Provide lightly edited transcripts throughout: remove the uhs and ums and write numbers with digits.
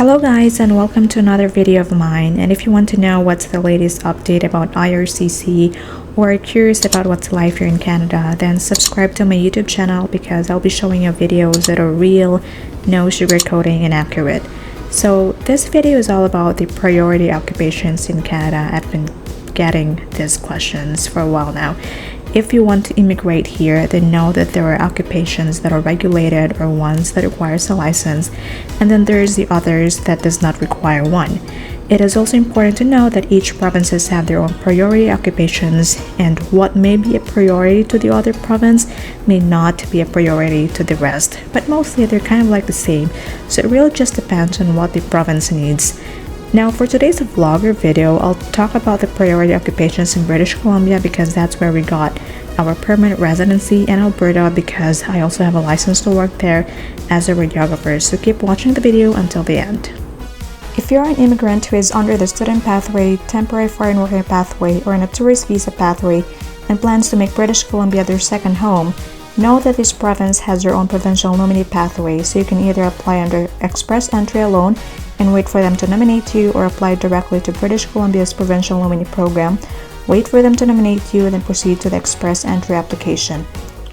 Hello guys, and welcome to another video of mine. And if you want to know what's the latest update about IRCC or are curious about what's life here in Canada, then subscribe to my YouTube channel because I'll be showing you videos that are real, no sugarcoating, and accurate. So this video is all about the priority occupations in Canada. I've been getting these questions for a while now. If you want to immigrate here, then know that there are occupations that are regulated or ones that requires a license, and then there's the others that does not require one. It is also important to know that each provinces have their own priority occupations, and what may be a priority to the other province may not be a priority to the rest, but mostly they're kind of like the same, so it really just depends on what the province needs. Now for today's vlog or video, I'll talk about the priority occupations in British Columbia because that's where we got our permanent residency, and Alberta because I also have a license to work there as a radiographer, so keep watching the video until the end. If you're an immigrant who is under the student pathway, temporary foreign worker pathway, or in a tourist visa pathway and plans to make British Columbia their second home, know that this province has their own provincial nominee pathway, so you can either apply under express entry alone and wait for them to nominate you, or apply directly to British Columbia's provincial nominee program, wait for them to nominate you, then proceed to the express entry application.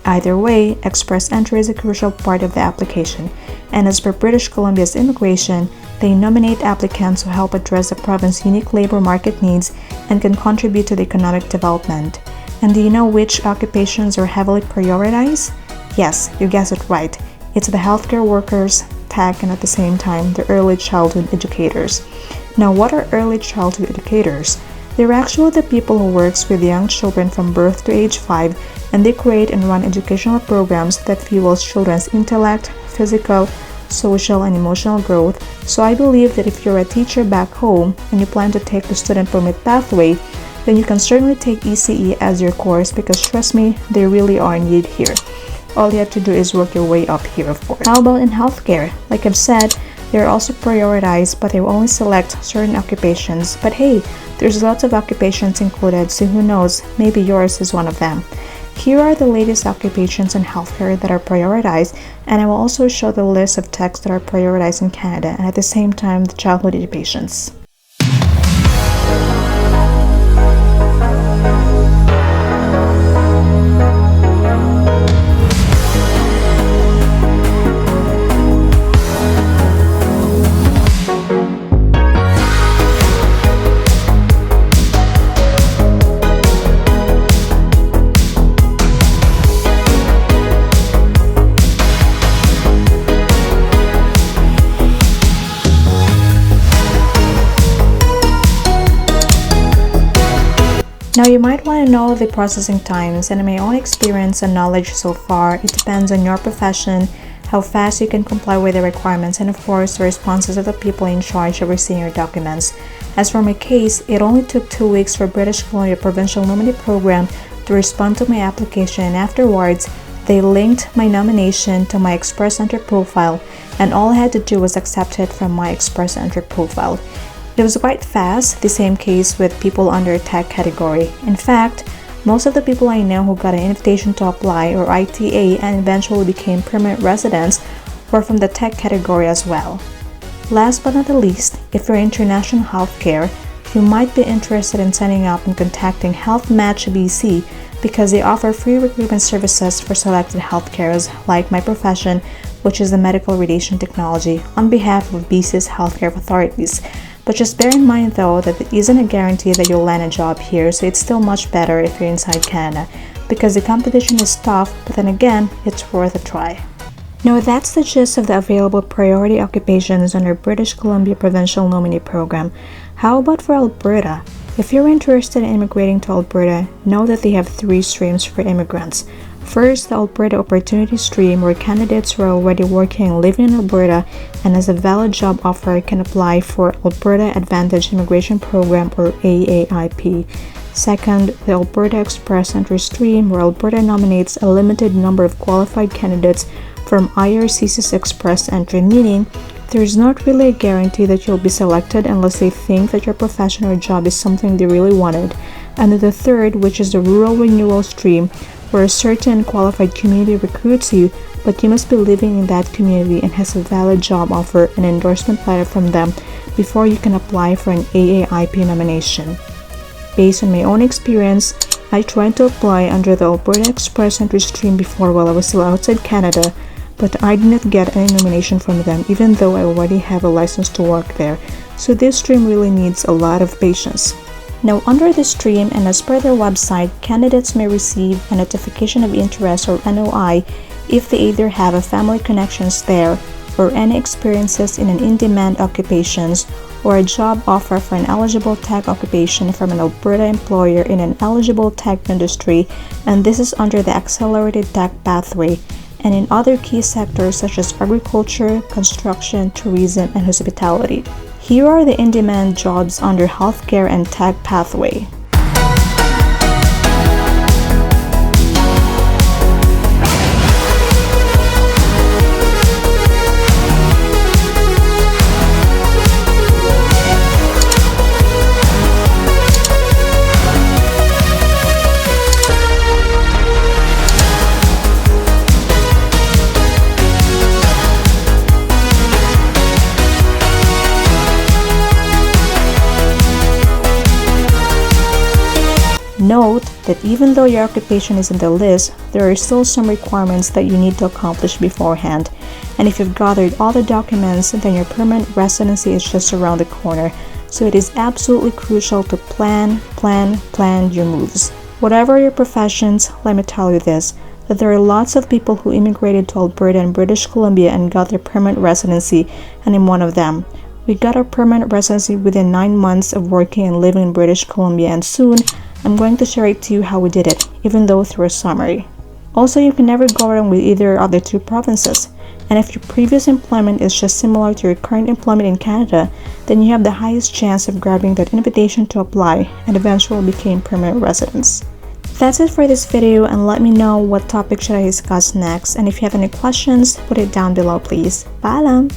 Either way, express entry is a crucial part of the application, and as per British Columbia's immigration, they nominate applicants who help address the province's unique labor market needs and can contribute to the economic development. And do you know which occupations are heavily prioritized? Yes, you guessed it right. It's the healthcare workers, tech, and at the same time, the early childhood educators. Now, what are early childhood educators? They're actually the people who works with young children from birth to age 5, and they create and run educational programs that fuels children's intellect, physical, social, and emotional growth. So I believe that if you're a teacher back home and you plan to take the student permit pathway, then you can certainly take ECE as your course because trust me, they really are needed here. All you have to do is work your way up here, of course. How about in healthcare? Like I've said, they're also prioritized, but they will only select certain occupations. But hey, there's lots of occupations included, so who knows, maybe yours is one of them. Here are the latest occupations in healthcare that are prioritized, and I will also show the list of techs that are prioritized in Canada, and at the same time, the childhood occupations. Now you might want to know the processing times, and in my own experience and knowledge so far, it depends on your profession, how fast you can comply with the requirements, and of course the responses of the people in charge of receiving your documents. As for my case, it only took 2 weeks for British Columbia Provincial Nominee Program to respond to my application, and afterwards they linked my nomination to my Express Entry profile, and all I had to do was accept it from my Express Entry profile. It was quite fast, the same case with people under a tech category. In fact, most of the people I know who got an invitation to apply or ITA and eventually became permanent residents were from the tech category as well. Last but not the least, if you're international healthcare, you might be interested in signing up and contacting Health Match BC because they offer free recruitment services for selected healthcares like my profession, which is the medical radiation technology, on behalf of BC's healthcare authorities. But just bear in mind though that it isn't a guarantee that you'll land a job here, so it's still much better if you're inside Canada because the competition is tough, but then again, it's worth a try. Now that's the gist of the available priority occupations under British Columbia Provincial Nominee Program. How about for Alberta? If you're interested in immigrating to Alberta, know that they have 3 streams for immigrants. First, the Alberta Opportunity Stream, where candidates who are already working and living in Alberta and has a valid job offer can apply for Alberta Advantage Immigration Program or AAIP. Second, the Alberta Express Entry Stream, where Alberta nominates a limited number of qualified candidates from IRCC's Express Entry, meaning there's not really a guarantee that you'll be selected unless they think that your profession or job is something they really wanted. And the third, which is the Rural Renewal Stream, where a certain qualified community recruits you but you must be living in that community and has a valid job offer and endorsement letter from them before you can apply for an AAIP nomination. Based on my own experience, I tried to apply under the Alberta Express Entry stream before while I was still outside Canada, but I did not get any nomination from them even though I already have a license to work there, so this stream really needs a lot of patience. Now, under this stream and as per their website, candidates may receive a notification of interest or NOI if they either have a family connections there or any experiences in an in-demand occupations or a job offer for an eligible tech occupation from an Alberta employer in an eligible tech industry, and this is under the accelerated tech pathway, and in other key sectors such as agriculture, construction, tourism, and hospitality. Here are the in-demand jobs under healthcare and tech pathway. Note that even though your occupation is in the list, there are still some requirements that you need to accomplish beforehand. And if you've gathered all the documents, then your permanent residency is just around the corner. So it is absolutely crucial to plan your moves. Whatever your professions, let me tell you this, that there are lots of people who immigrated to Alberta and British Columbia and got their permanent residency, and I'm one of them. We got our permanent residency within 9 months of working and living in British Columbia, and soon I'm going to share it to you how we did it, even though through a summary. Also, you can never go wrong with either of the two provinces, and if your previous employment is just similar to your current employment in Canada, then you have the highest chance of grabbing that invitation to apply and eventually become permanent residents. That's it for this video, and let me know what topic should I discuss next, and if you have any questions, put it down below please. Paalam!